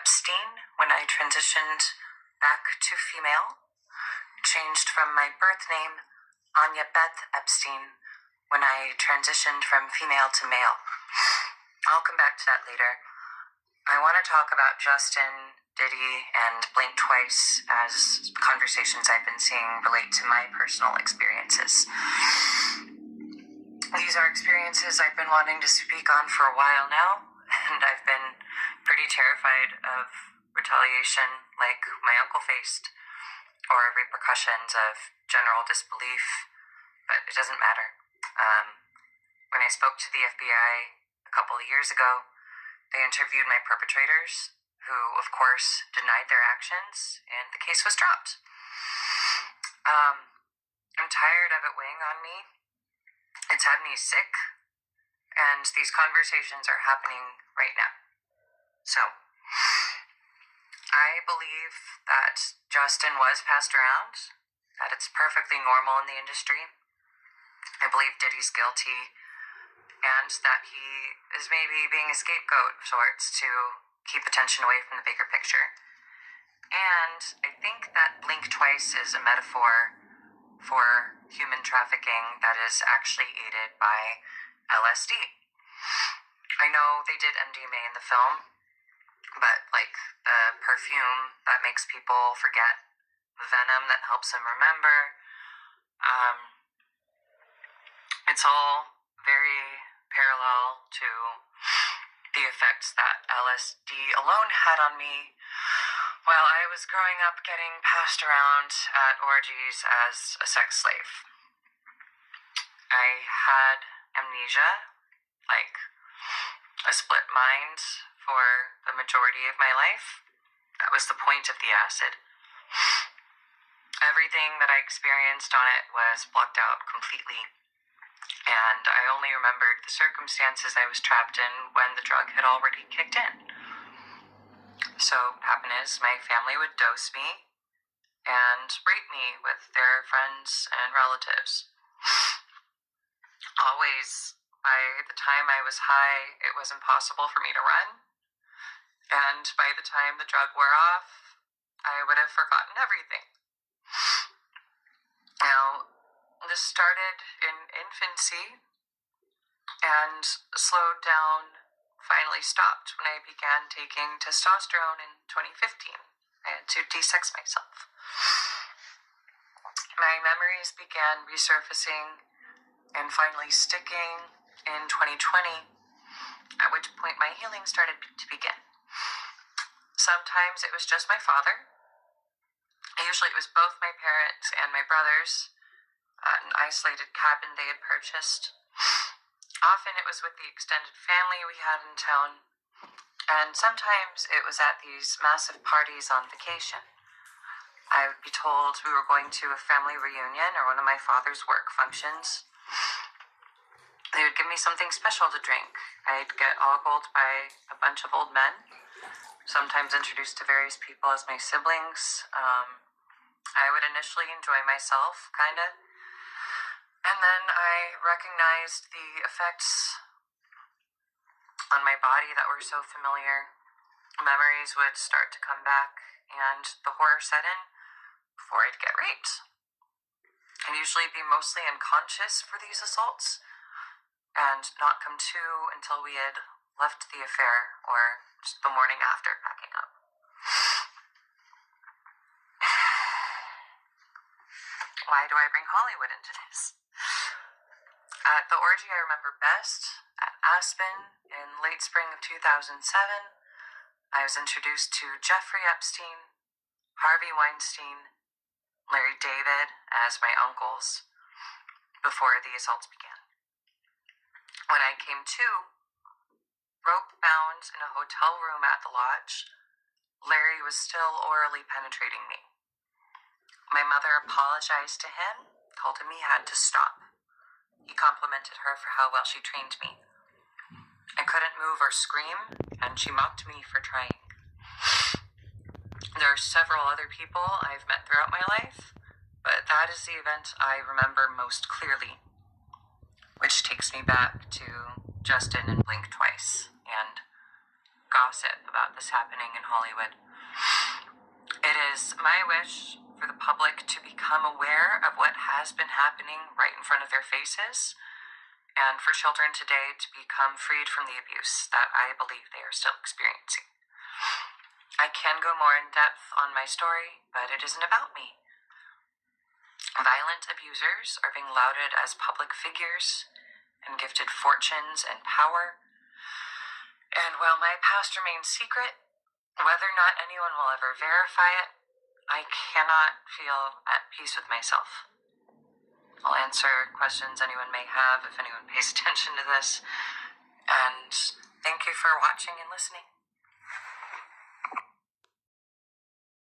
Epstein when I transitioned back to female. Changed from my birth name, Anya Beth Epstein, when I transitioned from female to male. I'll come back to that later. I want to talk about Justin, Diddy, and Blink Twice as conversations I've been seeing relate to my personal experiences. These are experiences I've been wanting to speak on for a while now, and I've been pretty terrified of retaliation like my uncle faced, or repercussions of general disbelief, but it doesn't matter. When I spoke to the FBI a couple of years ago, they interviewed my perpetrators, who, of course, denied their actions, and the case was dropped. I'm tired of it weighing on me. It's had me sick, and these conversations are happening right now. So, I believe that Justin was passed around, that it's perfectly normal in the industry. I believe Diddy's guilty, and that he is maybe being a scapegoat of sorts to keep attention away from the bigger picture. And I think that Blink Twice is a metaphor for human trafficking that is actually aided by LSD. I know they did MDMA in the film, but like the perfume that makes people forget, the venom that helps them remember, it's all very parallel to the effects that LSD alone had on me while I was growing up getting passed around at orgies as a sex slave. I had amnesia, like a split mind for the majority of my life. That was the point of the acid. Everything that I experienced on it was blocked out completely, and I only remembered the circumstances I was trapped in when the drug had already kicked in. So what happened is my family would dose me and rape me with their friends and relatives. Always, by the time I was high, it was impossible for me to run. And by the time the drug wore off, I would have forgotten everything. Now, this started in infancy and slowed down, finally stopped when I began taking testosterone in 2015. I had to de-sex myself. My memories began resurfacing and finally sticking in 2020, at which point my healing started to begin. Sometimes it was just my father. Usually it was both my parents and my brothers at an isolated cabin they had purchased. Often it was with the extended family we had in town, and sometimes it was at these massive parties on vacation. I would be told we were going to a family reunion or one of my father's work functions. They would give me something special to drink. I'd get ogled by a bunch of old men, sometimes introduced to various people as my siblings. I would initially enjoy myself, kinda, and then I recognized the effects on my body that were so familiar. Memories would start to come back, and the horror set in before I'd get raped. I'd usually be mostly unconscious for these assaults, and not come to until we had left the affair, or just the morning after packing up. Why do I bring Hollywood into this? At the orgy I remember best, at Aspen, in late spring of 2007, I was introduced to Jeffrey Epstein, Harvey Weinstein, Larry David as my uncles, before the assaults began. When I came to, rope-bound in a hotel room at the lodge, Larry was still orally penetrating me. My mother apologized to him, told him he had to stop. He complimented her for how well she trained me. I couldn't move or scream, and she mocked me for trying. There are several other people I've met throughout my life, but that is the event I remember most clearly, which takes me back to Justin and Blink Twice, and God gossip about this happening in Hollywood. It is my wish for the public to become aware of what has been happening right in front of their faces, and for children today to become freed from the abuse that I believe they are still experiencing. I can go more in depth on my story, but it isn't about me. Violent abusers are being lauded as public figures and gifted fortunes and power. And while my past remains secret, whether or not anyone will ever verify it, I cannot feel at peace with myself. I'll answer questions anyone may have if anyone pays attention to this. And thank you for watching and listening.